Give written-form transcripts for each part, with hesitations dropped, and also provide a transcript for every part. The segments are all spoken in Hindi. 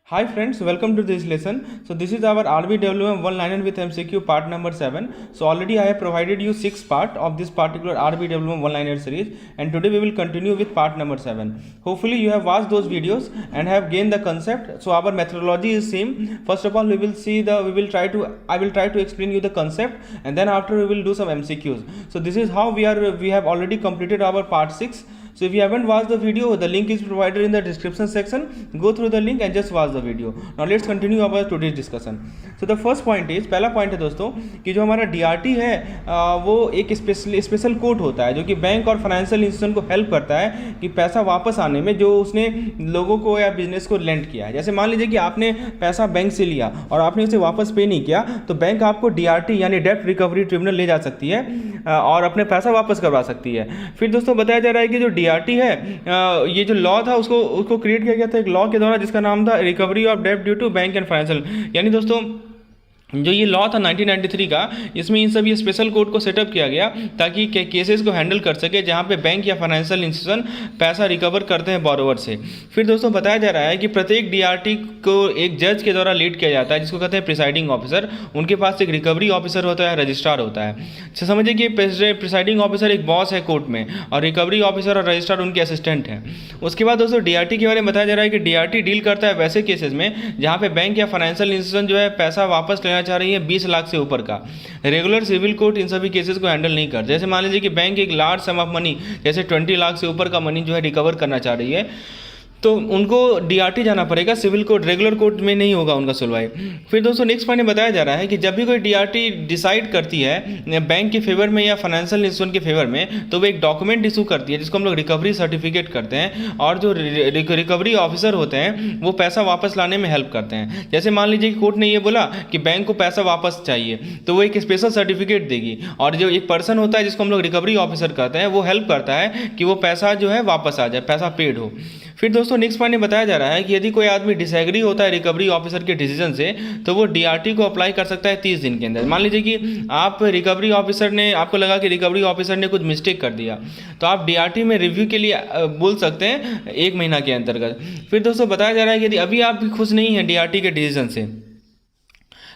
Hi friends, welcome to this lesson. So this is our RBWM one-liner with MCQ part number 7. So already I have provided you 6 part of this particular RBWM one-liner series, and today we will continue with part number 7. Hopefully you have watched those videos and have gained the concept. So our methodology is same. First of all we will I will try to explain you the concept, and then after we will do some MCQs. So this is how we have already completed our part 6. So if you haven't watched the video, the link is provided in the description section. Go through the link and just watch the video. Now let's continue our today's discussion. So the first point is, पहला पॉइंट है दोस्तों कि जो हमारा DRT है वो एक स्पेशल कोड होता है जो कि बैंक और फाइनेंशियल इंस्टीट्यूशन को हेल्प करता है कि पैसा वापस आने में जो उसने लोगों को या बिजनेस को लेंड किया है। जैसे मान लीजिए कि आपने पैसा बैंक से लिया और आपने उसे वापस पे नहीं किया, तो बैंक आपको DRT यानी डेब्ट रिकवरी ट्रिब्यूनल ले जा सकती है और अपने पैसा वापस करवा सकती है। फिर दोस्तों बताया जा रहा है कि जो DRT है, ये जो लॉ था उसको क्रिएट किया गया था एक लॉ के द्वारा जिसका नाम था रिकवरी ऑफ डेब्ट due to bank and financial, यानी दोस्तों जो ये लॉ था 1993 का, इसमें इन सब ये स्पेशल कोड को सेटअप किया गया ताकि केसेस को हैंडल कर सके जहाँ पे बैंक या फाइनेंशियल इंस्टीट्यूशन पैसा रिकवर करते हैं बोरोवर से। फिर दोस्तों बताया जा रहा है कि प्रत्येक DRT को एक जज के द्वारा लीड किया जाता है जिसको कहते हैं प्रिसाइडिंग ऑफिसर। उनके पास एक रिकवरी ऑफिसर होता है, रजिस्ट्रार होता है। समझिए कि प्रिसाइडिंग ऑफिसर एक बॉस है कोर्ट में और रिकवरी ऑफिसर और रजिस्ट्रार उनके असिस्टेंट हैं। उसके बाद दोस्तों DRT के बारे में बताया जा रहा है कि DRT डील करता है वैसे केसेस में जहाँ पे बैंक या फाइनेंशियल इंस्टीट्यूशन जो है पैसा वापस लेना चाह रही है 20 लाख से ऊपर का। रेगुलर सिविल कोर्ट इन सभी केसेस को हैंडल नहीं करते। जैसे मान लीजिए कि बैंक एक लार्ज सम ऑफ मनी जैसे 20 लाख से ऊपर का मनी जो है रिकवर करना चाह रही है, तो उनको DRT जाना पड़ेगा, सिविल कोर्ट रेगुलर कोर्ट में नहीं होगा उनका सुनवाई। फिर दोस्तों नेक्स्ट पॉइंट में बताया जा रहा है कि जब भी कोई DRT डिसाइड करती है बैंक के फेवर में या फाइनेंशियल इंस्टीट्यूशन के फेवर में, तो वो एक डॉक्यूमेंट इशू करती है जिसको हम लोग रिकवरी सर्टिफिकेट करते हैं, और जो रिकवरी ऑफिसर होते हैं वो पैसा वापस लाने में हेल्प करते हैं। जैसे मान लीजिए कि कोर्ट ने ये बोला कि बैंक को पैसा वापस चाहिए, तो वो एक स्पेशल सर्टिफिकेट देगी, और जो एक पर्सन होता है जिसको हम लोग रिकवरी ऑफिसर कहते हैं वो हेल्प करता है कि वो पैसा जो है वापस आ जाए, पैसा पेड हो। फिर दोस्तों नेक्स्ट पॉइंट में बताया जा रहा है कि यदि कोई आदमी डिसएग्री होता है रिकवरी ऑफिसर के डिसीजन से, तो वो DRT को अप्लाई कर सकता है 30 दिन के अंदर। मान लीजिए कि आप रिकवरी ऑफिसर ने, आपको लगा कि रिकवरी ऑफिसर ने कुछ मिस्टेक कर दिया, तो आप DRT में रिव्यू के लिए बोल सकते हैं 1 महीना के अंतर्गत। फिर दोस्तों बताया जा रहा है कि यदि अभी आप भी खुश नहीं हैं DRT के डिसीजन से,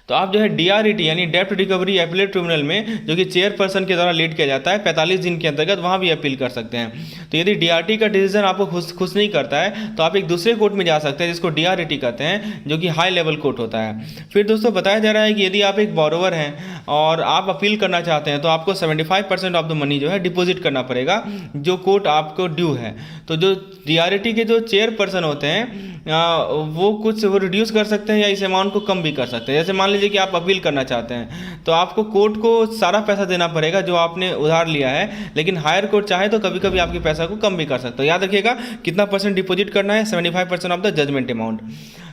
तो आप जो है DRT यानी डेब्ट रिकवरी एपीलेट ट्रिब्यूनल में, जो कि चेयरपर्सन के द्वारा लीड किया जाता है 45 दिन के अंतर्गत, वहाँ भी अपील कर सकते हैं। तो यदि DRT का डिसीजन आपको खुश नहीं करता है, तो आप एक दूसरे कोर्ट में जा सकते हैं जिसको DRT कहते हैं, जो कि हाई लेवल कोर्ट होता है। फिर दोस्तों बताया जा रहा है कि यदि आप एक बोरोवर हैं और आप अपील करना चाहते हैं, तो आपको 75% ऑफ द मनी जो है डिपॉजिट करना पड़ेगा जो कोर्ट आपको ड्यू है। तो जो DRT के जो चेयरपर्सन होते हैं वो रिड्यूस कर सकते हैं या इस अमाउंट को कम भी कर सकते हैं। जैसे मान लीजिए कि आप अपील करना चाहते हैं, तो आपको कोर्ट को सारा पैसा देना पड़ेगा जो आपने उधार लिया है, लेकिन हायर कोर्ट चाहे तो कभी कभी आपके पैसा को कम भी कर सकते हो। याद रखिएगा कितना % डिपॉजिट करना है, 75% ऑफ द जजमेंट अमाउंट।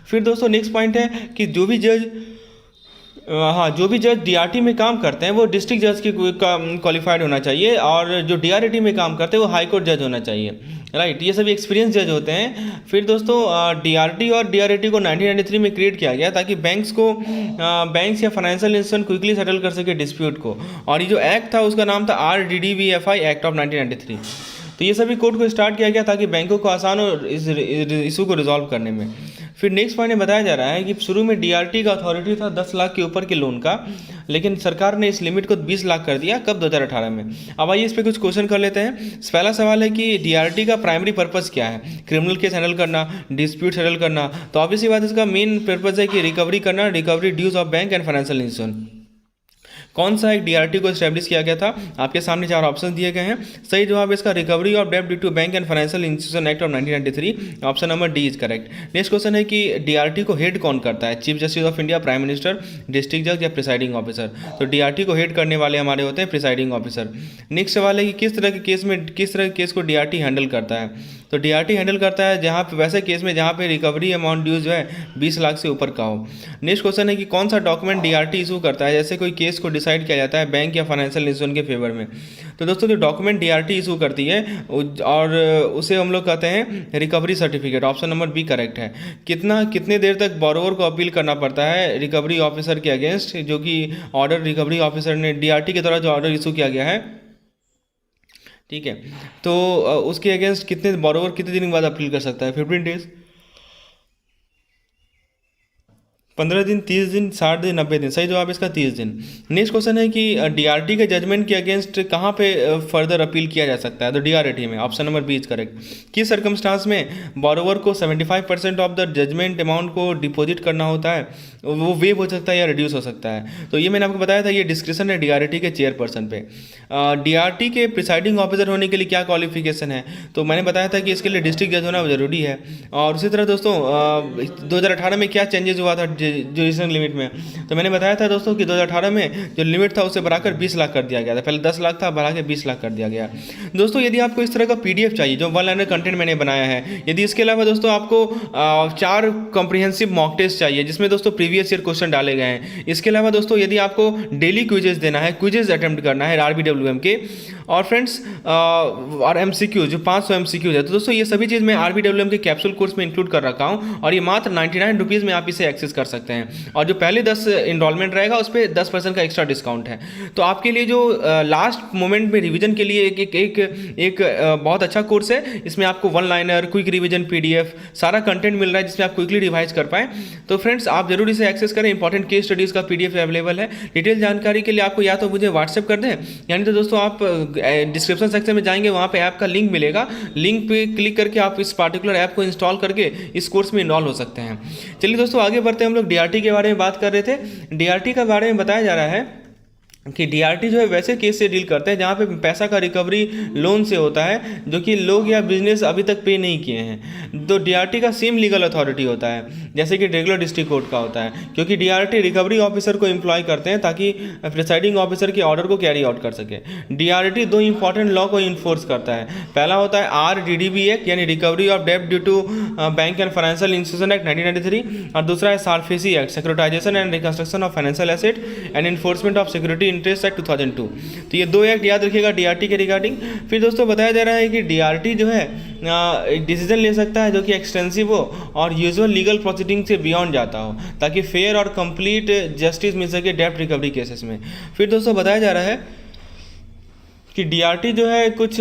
फिर दोस्तों नेक्स्ट पॉइंट है कि जो भी जज DRT में काम करते हैं वो डिस्ट्रिक्ट जज की क्वालिफाइड होना चाहिए, और जो DRT में काम करते हैं वो हाई कोर्ट जज होना चाहिए, राइट। ये सभी एक्सपीरियंस जज होते हैं। फिर दोस्तों DRT और DRT को 1993 में क्रिएट किया गया ताकि बैंक्स या फाइनेंशियल इंस्टीट्यूशन क्विकली सेटल कर सके डिस्प्यूट को, और ये जो एक्ट था उसका नाम था RDDVFI एक्ट ऑफ 1993। तो ये सभी कोर्ट को स्टार्ट किया गया ताकि बैंकों को आसान हो इस इशू को रिजॉल्व करने में। फिर नेक्स्ट पॉइंट में बताया जा रहा है कि शुरू में DRT का अथॉरिटी था 10 लाख के ऊपर के लोन का, लेकिन सरकार ने इस लिमिट को 20 लाख कर दिया, कब 2018 में। अब आइए इस पर कुछ क्वेश्चन कर लेते हैं। पहला सवाल है कि DRT का प्राइमरी पर्पस क्या है? क्रिमिनल केस हैंडल करना, डिस्प्यूट सेटल करना। तो ऑब्वियसली बात इसका मेन पर्पस है कि रिकवरी करना, recovery dues of bank and financial institution. कौन सा एक DRT को स्टैब्लिश किया गया था? आपके सामने 4 ऑप्शन दिए गए हैं। सही जवाब इसका रिकवरी ऑफ डेब्ट due to bank and financial institution act of 1993, option number D is correct. Next question है कि DRT को हेड कौन करता है? Chief justice of India, prime minister, district जज या प्रिसाइडिंग ऑफिसर? तो DRT को हेड करने वाले हमारे होते हैं प्रिसाइडिंग ऑफिसर। नेक्स्ट सवाल है कि किस तरह के केस को DRT हैंडल करता है? तो DRT हैंडल करता है जहाँ पे वैसे केस में जहाँ पे रिकवरी अमाउंट ड्यूज जो है 20 लाख से ऊपर का हो। नेक्स्ट क्वेश्चन है कि कौन सा डॉक्यूमेंट DRT इशू करता है जैसे कोई केस को डिसाइड किया जाता है बैंक या फाइनेंशियल इंस्टीट्यूशन के फेवर में? तो दोस्तों जो डॉक्यूमेंट DRT इशू करती है और उसे हम लोग कहते हैं recovery certificate, option number B correct है। कितने देर तक बोरोवर को अपील करना पड़ता है रिकवरी ऑफिसर के अगेंस्ट, जो कि ऑर्डर रिकवरी ऑफिसर ने DRT के द्वारा जो ऑर्डर इशू किया गया है, ठीक है, तो उसके अगेंस्ट बोरोवर कितने दिन के बाद अपील कर सकता है? 15 डेज। 15 दिन, 30 दिन, 60 दिन, 90 दिन। सही जवाब इसका 30 दिन। नेक्स्ट क्वेश्चन है कि डीआरटी के जजमेंट के अगेंस्ट कहाँ पे फर्दर अपील किया जा सकता है? तो डीआरटी में, option number B is correct. किस सर्कमस्टांस में बोरोवर को 75% ऑफ द जजमेंट अमाउंट को डिपॉजिट करना होता है, वो वेव हो सकता है या रिड्यूस हो सकता है? तो ये मैंने आपको बताया था, ये डिस्क्रिप्शन है डीआरटी के चेयरपर्सन पे। डीआरटी के प्रिसाइडिंग ऑफिसर होने के लिए क्या क्वालिफिकेशन है? तो मैंने बताया था कि इसके लिए डिस्ट्रिक्ट जज होना जरूरी है। और उसी तरह दोस्तों 2018 में क्या चेंजेस हुआ था जुडिशल लिमिट में? तो मैंने बताया था दोस्तों कि 2018 में जो लिमिट था उसे बढ़ाकर 20 लाख कर दिया गया था। पहले 10 लाख था, बढ़ा के 20 लाख कर दिया गया। दोस्तों यदि आपको इस तरह का पीडीएफ चाहिए जो वन लाइनर कंटेंट मैंने बनाया है, यदि इसके अलावा दोस्तों आपको 4 कॉम्प्रिहेंसिव मॉक टेस्ट चाहिए जिसमें दोस्तों प्रीवियस ईयर क्वेश्चन डाले गए हैं, इसके अलावा दोस्तों यदि आपको डेली क्विजेस देना है, क्विजेस अटेम्प्ट करना है आरबीडब्ल्यूएम के, और फ्रेंड्स और एमसीक्यू जो 500 एमसीक्यूज है, तो दोस्तों ये सभी चीज़ मैं आरबीडब्ल्यूएम के कैप्सूल कोर्स में इंक्लूड कर रखा हूँ और ये मात्र 99 रुपीज़ में आप इसे एक्सेस कर सकते हैं। और जो पहले 10 इनरोलमेंट रहेगा उस पर 10% का एक्स्ट्रा डिस्काउंट है। तो आपके लिए जो लास्ट मोमेंट में रिवीजन के लिए एक बहुत अच्छा कोर्स है। इसमें आपको one liner, quick revision PDF, सारा कंटेंट मिल रहा है जिसमें आप क्विकली रिवाइज कर पाएँ। तो फ्रेंड्स आप जरूर इसे एक्सेस करें। इंपॉर्टेंट केस स्टडीज़ का पीडीएफ अवेलेबल है। डिटेल जानकारी के लिए आपको या तो मुझे व्हाट्सएप कर दें, यानी तो दोस्तों आप डिस्क्रिप्शन सेक्शन में जाएंगे, वहाँ पे ऐप का लिंक मिलेगा। लिंक पे क्लिक करके आप इस पार्टिकुलर ऐप को इंस्टॉल करके इस कोर्स में इनरोल हो सकते हैं। चलिए दोस्तों आगे बढ़ते हैं। हम लोग डीआरटी के बारे में बात कर रहे थे। डीआरटी के बारे में बताया जा रहा है कि डीआरटी जो है वैसे केस से डील करते हैं जहाँ पे पैसा का रिकवरी लोन से होता है जो कि लोग या बिजनेस अभी तक पे नहीं किए हैं। तो डीआरटी का सेम लीगल अथॉरिटी होता है जैसे कि रेगुलर डिस्ट्रिक्ट कोर्ट का होता है, क्योंकि डीआरटी रिकवरी ऑफिसर को एम्प्लॉय करते हैं ताकि प्रिसाइडिंग ऑफिसर के ऑर्डर को कैरी आउट कर सके। डीआरटी 2 इंपॉर्टेंट लॉ को इन्फोर्स करता है। पहला होता है आरडीडीबी एक्ट यानी रिकवरी ऑफ डेब्ट due to bank and financial institution act 1993, और दूसरा है SARFAESI act, securitisation and reconstruction of financial asset and enforcement of security interest act 2002। तो ये 2 एक्ट याद रखिएगा डीआरटी के रिगार्डिंग। फिर दोस्तों बताया जा रहा है कि डीआरटी जो है एक डिसीजन ले सकता है जो कि एक्सटेंसिव हो और यूजुअल लीगल प्रोसीडिंग से बियॉन्ड जाता हो ताकि फेयर और कंप्लीट जस्टिस मिल सके डेब्ट रिकवरी केसेस में। फिर दोस्तों बताया जा रहा है कि डीआरटी जो है कुछ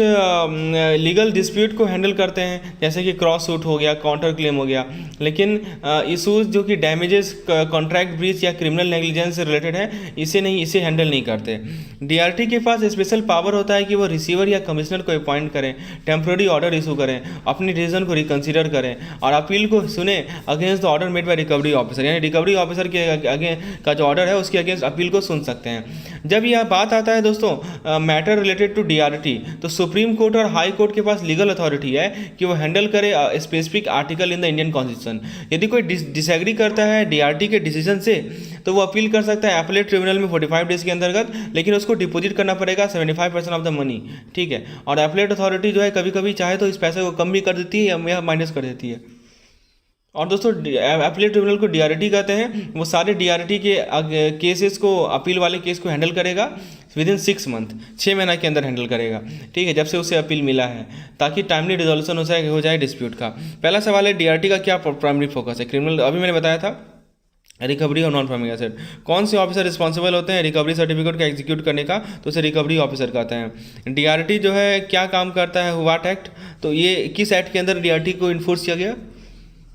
लीगल डिस्प्यूट को हैंडल करते हैं जैसे कि क्रॉस सूट हो गया, काउंटर क्लेम हो गया, लेकिन इशूज़ जो कि डैमेजेस, कॉन्ट्रैक्ट ब्रीच या क्रिमिनल नेग्लिजेंस से रिलेटेड है इसे हैंडल नहीं करते। डीआरटी के पास स्पेशल पावर होता है कि वो रिसीवर या कमिश्नर को अपॉइंट करें, टेम्प्रेरी ऑर्डर इशू करें, अपनी डिसीजन को रिकन्सिडर करें और अपील को सुने against the order made by recovery officer, यानी रिकवरी ऑफिसर के का जो ऑर्डर है उसके अगेंस्ट अपील को सुन सकते हैं। जब यह बात आता है दोस्तों मैटर रिलेटेड टू डीआरटी, तो सुप्रीम कोर्ट और हाई कोर्ट के पास लीगल अथॉरिटी है कि वो हैंडल करे specific article in the Indian constitution. यदि कोई डिसएग्री करता है डीआरटी के डिसीजन से तो वो अपील कर सकता है एपलेट ट्रिब्यूनल में 45 डेज के अंतर्गत, लेकिन उसको डिपॉजिट करना पड़ेगा 75% ऑफ द मनी, ठीक है। और एपलेट अथॉरिटी जो है कभी कभी चाहे तो इस पैसे को कम भी कर देती है या माइनस कर देती है। और दोस्तों अपीलेट ट्रिब्यूनल को डीआरटी कहते हैं, वो सारे डीआरटी के केसेस को, अपील वाले केस को हैंडल करेगा विदिन 6 मंथ, 6 महीना के अंदर हैंडल करेगा, ठीक है, जब से उसे अपील मिला है, ताकि टाइमली रिजोल्यूशन हो जाए डिस्प्यूट का। पहला सवाल है डीआरटी का क्या प्राइमरी फोकस है? क्रिमिनल, अभी मैंने बताया था रिकवरी और नॉन परफॉर्मिंग एसेट। कौन से ऑफिसर रिस्पॉन्सिबल होते हैं रिकवरी सर्टिफिकेट का एग्जीक्यूट करने का? तो उसे रिकवरी ऑफिसर कहते हैं। डीआरटी जो है क्या काम करता है? What act? तो ये किस एक्ट के अंदर डीआरटी को इन्फोर्स किया गया?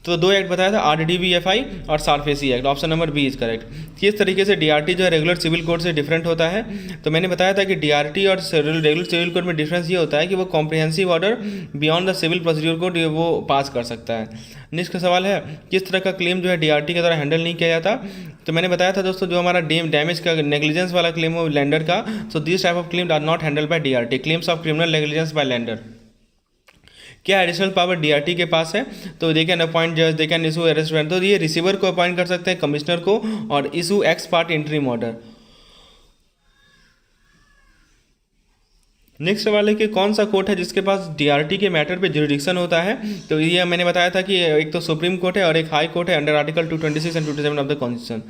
तो 2 एक्ट बताया था, आरडीबीएफआई और SARFAESI act, option number B is correct. किस तरीके से डीआरटी जो है रेगुलर सिविल कोड से डिफरेंट होता है? तो मैंने बताया था कि डीआरटी और रेगुलर सिविल कोड में डिफरेंस ये होता है कि वो comprehensive order beyond the civil procedure code वो पास कर सकता है। नेक्स्ट का सवाल है किस तरह का क्लेम जो है डीआरटी के द्वारा हैंडल नहीं किया जाता? तो मैंने बताया था दोस्तों जो हमारा डैमेज का नेग्लिजेंस वाला क्लेम हो लैंडर का, so this type of claim are not handle by DRT. Claims of criminal negligence by lender, क्या एडिशनल पावर डीआरटी के पास है? तो दे कैन अपॉइंट जज, they can issue arrest warrant, तो ये रिसीवर को अपॉइंट कर सकते हैं, कमिश्नर को, और issue x part interim order. Next सवाल है कि कौन सा कोर्ट है जिसके पास डीआरटी के मैटर पे जुरिडिक्शन होता है? तो ये मैंने बताया था कि एक तो सुप्रीम कोर्ट है और एक हाई कोर्ट है under article 226 and 227 of the constitution.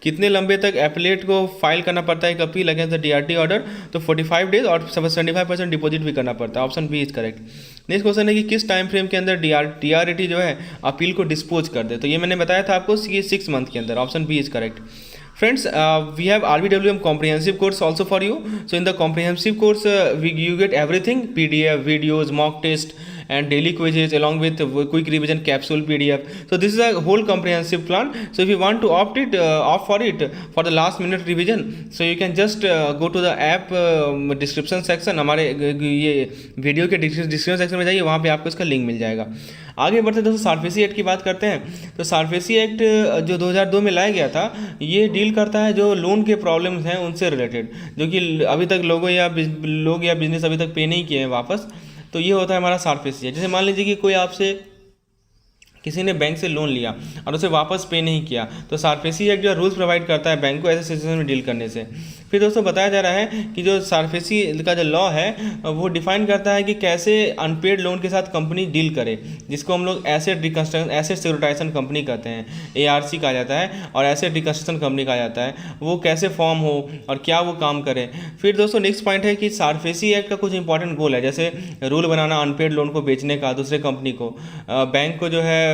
कितने लंबे तक एपलेट को फाइल करना पड़ता है एक appeal against the DRT order? तो 45 डेज और 75% डिपॉजिट भी करना पड़ता है, option B is correct. Next question है कि किस टाइम फ्रेम के अंदर डीआरटी जो है अपील को डिस्पोज कर दे? तो ये मैंने बताया था आपको 6 मंथ के अंदर, option B is correct. Friends, we have RBWM comprehensive course also for you. So in the comprehensive course, you get everything: PDF, videos, mock test, and daily quizzes along with quick revision capsule PDF. So this is a whole comprehensive plan. So if you want to opt for it for the last minute revision, so you can just go to the app description section, हमारे ये वीडियो के डिस्क्रिप्शन सेक्शन में जाइए, वहाँ पे आपको इसका लिंक मिल जाएगा। आगे बढ़ते दोस्तों सारफेसी एक्ट की बात करते हैं। तो सारफेसी एक्ट जो 2002 में लाया गया था, ये डील करता है जो लोन के प्रॉब्लम्स हैं उनसे रिलेटेड, जो कि अभी तक लोग या बिजनेस अभी तक पे नहीं किए हैं वापस। तो ये होता है हमारा सारफेसी एक्ट। जैसे मान लीजिए कि कोई आपसे किसी ने बैंक से लोन लिया और उसे वापस पे नहीं किया, तो सारफेसी एक्ट जो रूल्स प्रोवाइड करता है बैंक को ऐसे सिचुएशन में डील करने से। फिर दोस्तों बताया जा रहा है कि जो सारफेसी का जो लॉ है वो डिफाइन करता है कि कैसे अनपेड लोन के साथ कंपनी डील करे, जिसको हम लोग asset reconstruction asset securitisation company कहते हैं, ARC कहा जाता है, और एसेट रिकंस्ट्रक्शन कंपनी कहा जाता है। वो कैसे फॉर्म हो और क्या वो काम करे। फिर दोस्तों नेक्स्ट पॉइंट है कि सारफेसी एक्ट का कुछ इंपॉर्टेंट गोल है, जैसे रूल बनाना अनपेड लोन को बेचने का दूसरे कंपनी को, बैंक को जो है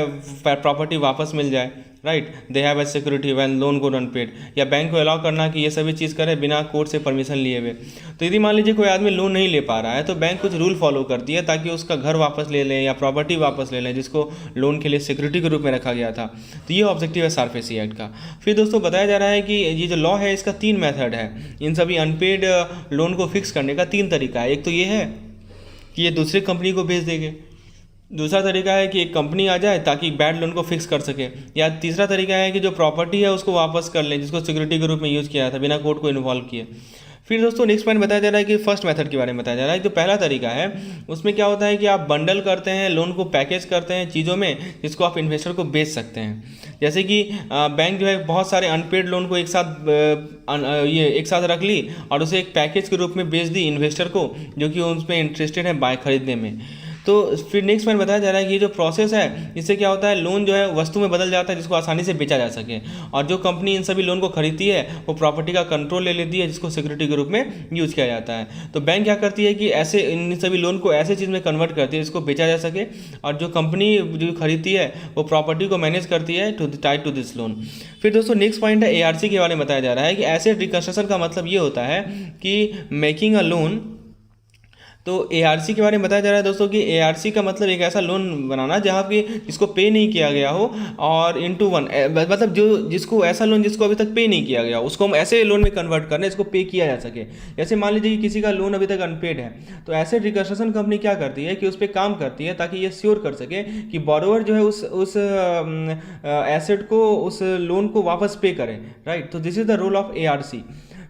प्रॉपर्टी वापस मिल जाए, right, they have a security when loan go unpaid, या बैंक को अलाउ करना कि ये सभी चीज़ करे बिना कोर्ट से परमिशन लिए हुए। तो यदि मान लीजिए कोई आदमी लोन नहीं ले पा रहा है, तो बैंक कुछ रूल फॉलो करती है ताकि उसका घर वापस ले लें या प्रॉपर्टी वापस ले लें, जिसको लोन के लिए सिक्योरिटी के रूप में रखा गया था। तो ये ऑब्जेक्टिव है सारफेसी एक्ट का। फिर दोस्तों बताया जा रहा है कि ये जो लॉ है इसका 3 मेथड है, इन सभी अनपेड लोन को फिक्स करने का 3 तरीका है। एक तो ये है कि ये दूसरी कंपनी को भेज देंगे, दूसरा तरीका है कि एक कंपनी आ जाए ताकि बैड लोन को फिक्स कर सके, या तीसरा तरीका है कि जो प्रॉपर्टी है उसको वापस कर लें जिसको सिक्योरिटी के रूप में यूज़ किया था बिना कोर्ट को इन्वॉल्व किए। फिर दोस्तों नेक्स्ट पॉइंट बताया जा रहा है कि फर्स्ट मेथड के बारे में बताया जा रहा है। जो पहला तरीका है उसमें क्या होता है कि आप बंडल करते हैं, लोन को पैकेज करते हैं चीज़ों में जिसको आप इन्वेस्टर को बेच सकते हैं। जैसे कि बैंक जो है बहुत सारे अनपेड लोन को एक साथ रख ली और उसे एक पैकेज के रूप में बेच दी इन्वेस्टर को, जो कि उसमें इंटरेस्टेड है बाय खरीदने में। तो फिर नेक्स्ट पॉइंट बताया जा रहा है कि ये जो प्रोसेस है इससे क्या होता है, लोन जो है वस्तु में बदल जाता है जिसको आसानी से बेचा जा सके, और जो कंपनी इन सभी लोन को खरीदती है वो प्रॉपर्टी का कंट्रोल ले लेती है जिसको सिक्योरिटी के रूप में यूज़ किया जाता है। तो बैंक क्या करती है कि ऐसे इन सभी लोन को ऐसे चीज़ में कन्वर्ट करती है जिसको बेचा जा सके, और जो कंपनी जो खरीदती है वो प्रॉपर्टी को मैनेज करती है टाइड टू दिस लोन। फिर दोस्तों नेक्स्ट पॉइंट है ARC के बारे में बताया जा रहा है कि एसेट रिकंस्ट्रक्शन का मतलब ये होता है कि मेकिंग अ लोन। तो ARC के बारे में बताया जा रहा है दोस्तों कि ARC का मतलब एक ऐसा लोन बनाना जहाँ पे जिसको पे नहीं किया गया हो, और इनटू वन मतलब जिसको ऐसा लोन जिसको अभी तक पे नहीं किया गया उसको हम ऐसे लोन में कन्वर्ट करना है जिसको पे किया जा सके। जैसे मान लीजिए कि किसी का लोन अभी तक अनपेड है, तो एसेट रिकंस्ट्रक्शन कंपनी क्या करती है कि उस पर काम करती है ताकि ये श्योर कर सके कि बोरोवर जो है उस एसेट को उस लोन को वापस पे करे, राइट। तो this is the role of ARC।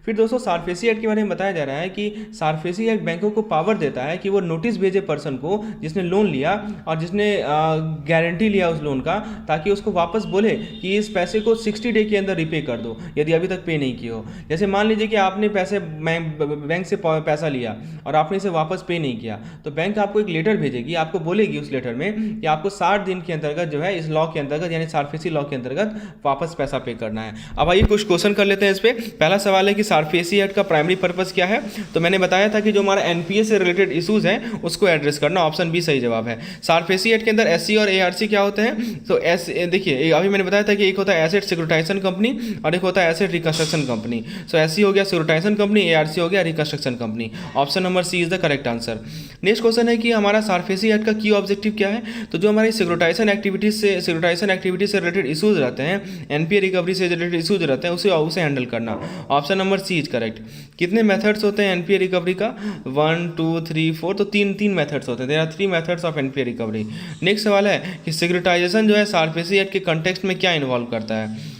फिर दोस्तों सारफेसी एक्ट के बारे में बताया जा रहा है कि सारफेसी एक्ट बैंकों को पावर देता है कि वो नोटिस भेजे पर्सन को जिसने लोन लिया और जिसने गारंटी लिया उस लोन का, ताकि उसको वापस बोले कि इस पैसे को 60 डे के अंदर रिपे कर दो यदि अभी तक पे नहीं किए हो। जैसे मान लीजिए कि आपने बैंक से पैसा लिया और आपने इसे वापस पे नहीं किया, तो बैंक आपको एक लेटर भेजेगी, आपको बोलेगी उस लेटर में कि आपको 60 दिन के अंतर्गत जो है इस लॉ के अंतर्गत यानी सारफेसी लॉ के अंतर्गत वापस पैसा पे करना है। अब आइए कुछ क्वेश्चन कर लेते हैं इस पर। पहला सवाल है कि सारफेसी एक्ट का प्राइमरी पर्पस क्या है। तो मैंने बताया था कि जो हमारा NPA से रिलेटेड इश्यूज हैं उसको एड्रेस करना, ऑप्शन बी सही जवाब है। सारफेसी एक्ट के अंदर SC और ARC क्या होते हैं। तो देखिए अभी मैंने बताया था कि एक होता है एसेट सिक्योरिटाइजेशन कंपनी और एक होता है asset reconstruction company. So SC हो गया सिक्योरिटाइजेशन कंपनी, ARC हो गया reconstruction company. Option number C is the correct answer. Next question है कि हमारा सारफेसी एक्ट का की ऑब्जेक्टिव क्या है। तो जो हमारी सिक्योरिटाइजेशन एक्टिविटीज से रिलेटेड इश्यूज रहते हैं, NPA रिकवरी से रिलेटेड इश्यूज रहते हैं, उसे हैंडल करना। Option number C is correct. कितने मेथड्स होते हैं NPA रिकवरी का, 1 2 3 4, तो तीन मेथड्स होते हैं। There are 3 methods of NPA recovery. Next सवाल है कि सिक्योरिटाइजेशन जो है सारफेसी एक्ट के कंटेक्स्ट में क्या इन्वॉल्व करता है।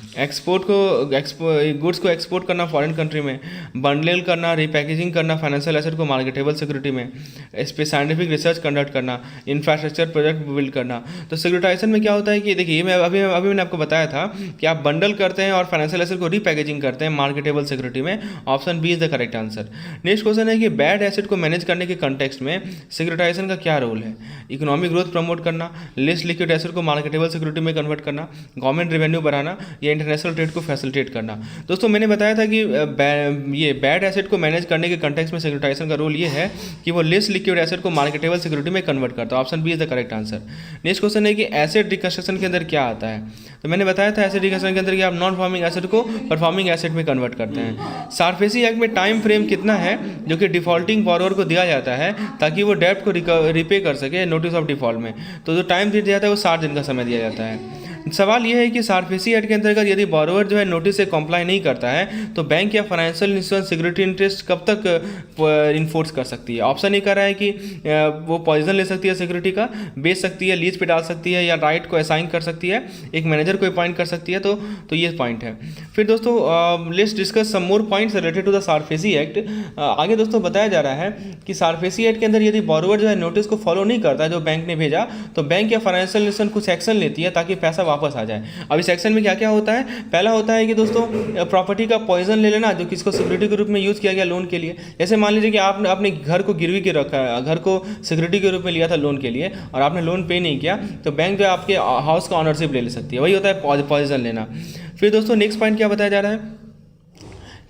गुड्स को एक्सपोर्ट करना फॉरेन कंट्री में, बंडल करना, रिपैकेजिंग करना फाइनेंशियल एसेट को मार्केटेबल सिक्योरिटी में, इस पर साइंटिफिक रिसर्च कंडक्ट करना, इंफ्रास्ट्रक्चर प्रोजेक्ट बिल्ड करना। तो सिक्योरिटाइजेशन में क्या होता है कि देखिए अभी मैंने आपको बताया था कि आप बंडल करते हैं और फाइनेंशियल एसेट को रिपैकेजिंग करते हैं मार्केटेबल सिक्योरिटी में। Option B is the correct answer. Next question है कि बैड एसेट को मैनेज करने के कंटेक्स्ट में सिक्योरिटाइजेशन का क्या रोल है। इकोनॉमिक ग्रोथ प्रमोट करना, लेस लिक्विड एसेट को मार्केटेबल सिक्योरिटी में कन्वर्ट करना, गवर्नमेंट रेवेन्यू बढ़ाना, या इंटरनेशनल ट्रेड को फैसिलिटेट करना। दोस्तों मैंने बताया था कि ये बैड एसेट को मैनेज करने के कंटेक्स्ट में सिक्योरिटाइजेशन का रोल ये है कि वो लेस लिक्विड एसेट को मार्केटेबल सिक्योरिटी में कन्वर्ट करता है। Option B is the correct answer. Next question है कि एसेट रिकंस्ट्रक्शन के अंदर क्या आता है। तो मैंने बताया था एसेट रिकंस्ट्रक्शन के अंदर कि आप नॉन परफॉर्मिंग एसेट को परफॉर्मिंग एसेट में कन्वर्ट करते हैं। सारफेसी एक्ट में टाइम फ्रेम कितना है जो कि डिफॉल्टिंग बॉरोवर को दिया जाता है ताकि वो डेब्ट को रिपे कर सके नोटिस ऑफ डिफॉल्ट में। तो जो टाइम दिया जाता है वो 60 दिन का समय दिया जाता है। सवाल यह है कि सारफेसी एक्ट के अंतर्गत यदि बॉरोवर जो है नोटिस से कॉम्प्लाई नहीं करता है तो बैंक या फाइनेंशियल इंस्टीट्यूशन सिक्योरिटी इंटरेस्ट कब तक इन्फोर्स कर सकती है। ऑप्शन ए कह रहा है कि वो पॉइजन ले सकती है सिक्योरिटी का, बेच सकती है, लीज पे डाल सकती है, या राइट को असाइन कर सकती है, एक मैनेजर को अपॉइंट कर सकती है। तो ये पॉइंट है। फिर दोस्तों let's discuss some more points related to the SARFAESI act. आगे दोस्तों बताया जा रहा है कि सारफेसी एक्ट के अंदर यदि बॉरोवर जो है नोटिस को फॉलो नहीं करता है जो बैंक ने भेजा तो बैंक या फाइनेंशियल इंस्टीट्यूशन कुछ एक्शन लेती है ताकि पैसा वापस आ जाए। अब इस सेक्शन में क्या क्या होता है, पहला होता है कि दोस्तों प्रॉपर्टी का पॉइजन ले लेना जो किसको सिक्योरिटी के रूप में यूज़ किया गया लोन के लिए। जैसे मान लीजिए कि आपने अपने घर को गिरवी के रखा है, घर को सिक्योरिटी के रूप में लिया था लोन के लिए और आपने लोन पे नहीं किया तो बैंक जो है आपके हाउस का ऑनरशिप ले सकती है। वही होता है पॉइजन लेना। फिर दोस्तों नेक्स्ट पॉइंट क्या बताया जा रहा है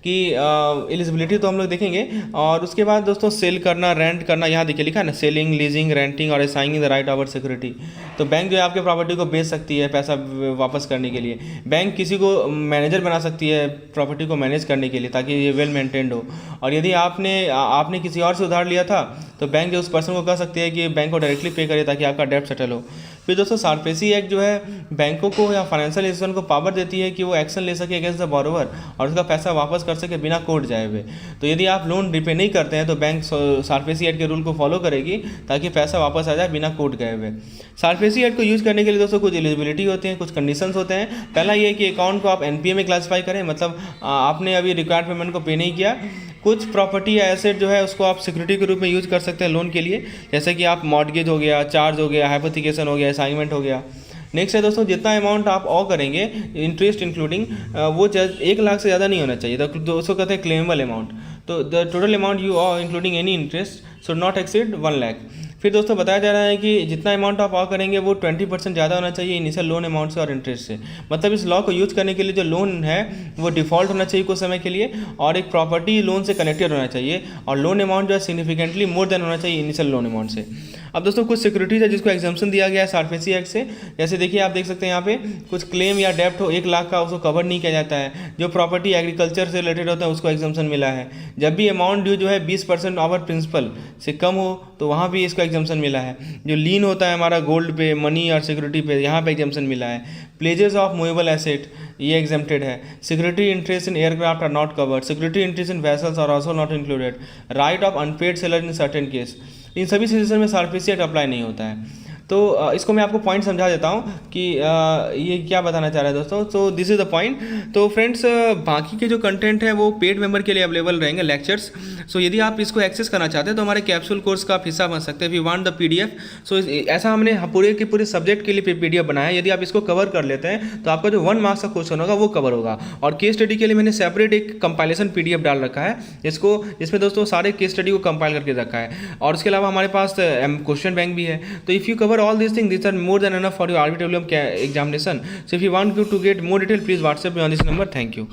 कि एलिजिबिलिटी तो हम लोग देखेंगे। और उसके बाद दोस्तों सेल करना, रेंट करना, यहाँ देखिए लिखा है ना, सेलिंग, लीजिंग, रेंटिंग और assigning the right hour security. तो बैंक जो है आपके प्रॉपर्टी को बेच सकती है पैसा वापस करने के लिए। बैंक किसी को मैनेजर बना सकती है प्रॉपर्टी को मैनेज करने के लिए ताकि ये वेल मेंटेन्ड हो। और यदि आपने किसी और से उधार लिया था तो बैंक जो उस पर्सन को कह सकती है कि बैंक को डायरेक्टली पे करे ताकि आपका डेब्ट सेटल हो। फिर दोस्तों सारफेसी एक्ट जो है बैंकों को या फाइनेंशियल इंस्टीट्यूशन को पावर देती है कि वो एक्शन ले सके अगेंस्ट द बॉरोवर और उसका पैसा वापस कर सके बिना कोर्ट जाए हुए। तो यदि आप लोन रिपे नहीं करते हैं तो बैंक सारफेसी एक्ट के रूल को फॉलो करेगी ताकि पैसा वापस आ जाए बिना कोर्ट गए हुए। सारफेसी एक्ट को यूज़ करने के लिए दोस्तों कुछ एलिजिबिलिटी होते हैं, कुछ कंडीशंस होते हैं। पहला ये है कि अकाउंट को आप एनपीए में क्लासीफाई करें, मतलब आपने अभी रिक्वायर्ड पेमेंट को पे नहीं किया। कुछ प्रॉपर्टी या एसेट जो है उसको आप सिक्योरिटी के रूप में यूज़ कर सकते हैं लोन के लिए, जैसे कि आप मॉर्गेज हो गया, चार्ज हो गया, हाइपोथिकेशन हो गया, असाइनमेंट हो गया। नेक्स्ट है दोस्तों जितना अमाउंट आप ऑ करेंगे इंटरेस्ट इंक्लूडिंग वो 1 लाख से ज़्यादा नहीं होना चाहिए। तो दोस्तों कहते हैं क्लेमेबल अमाउंट। तो the total amount you owe including any interest should not exceed 1 lakh. फिर दोस्तों बताया जा रहा है कि जितना अमाउंट आप ऑ करेंगे वो 20% ज़्यादा होना चाहिए इनिशियल लोन अमाउंट से और इंटरेस्ट से। मतलब इस लॉ को यूज़ करने के लिए जो लोन है वो डिफ़ॉल्ट होना चाहिए कुछ समय के लिए और एक प्रॉपर्टी लोन से कनेक्टेड होना चाहिए और लोन अमाउंट जो है सिग्निफिकेंटली मोर देन होना चाहिए इनिशियल लोन अमाउंट से। अब दोस्तों कुछ सिक्योरिटीज है जिसको एग्जाम्पशन दिया गया है सारफेसी एक्ट से। जैसे देखिए आप देख सकते हैं यहाँ पे कुछ क्लेम या डेप्ट हो 1 लाख का उसको कवर नहीं किया जाता है। जो प्रॉपर्टी एग्रीकल्चर से रिलेटेड होता है उसको एग्जाम्पशन मिला है। जब भी अमाउंट ड्यू जो है 20% ओवर प्रिंसिपल से कम हो तो वहाँ भी इसको एग्जाम्पशन मिला है। जो लीन होता है हमारा गोल्ड पे, मनी और सिक्योरिटी पे, यहाँ पे एग्जाम्पशन मिला है। प्लेजेस ऑफ मूवेबल एसेट ये एग्जेम्प्टेड है। Security interest in aircraft are not covered. Security interest in vessels are also not included. Right of unpaid seller in certain case. इन सभी सिचुएशन में सारफेसी एक्ट अप्लाई नहीं होता है। तो इसको मैं आपको पॉइंट समझा देता हूँ कि ये क्या बताना चाह रहा है दोस्तों। तो दिस इज़ द पॉइंट। तो फ्रेंड्स बाकी के जो कंटेंट है वो पेड मेंबर के लिए अवेलेबल रहेंगे लेक्चर्स। सो यदि आप इसको एक्सेस करना चाहते हैं तो हमारे कैप्सूल कोर्स का आप हिस्सा बन सकते हैं। We want the PDF. So ऐसा हमने पूरे के पूरे सब्जेक्ट के लिए पीडीएफ बनाया है। यदि आप इसको कवर कर लेते हैं तो आपका जो 1 मार्क्स का क्वेश्चन होगा वो कवर होगा। और केस स्टडी के लिए मैंने सेपरेट एक कंपाइलेशन पीडीएफ डाल रखा है जिसमें दोस्तों सारे केस स्टडी को कंपाइल करके रखा है। और उसके अलावा हमारे पास क्वेश्चन बैंक भी है। तो if you cover all these things, these are more than enough for your RBWM examination. So if you want to get more detail, please WhatsApp me on this number. Thank you.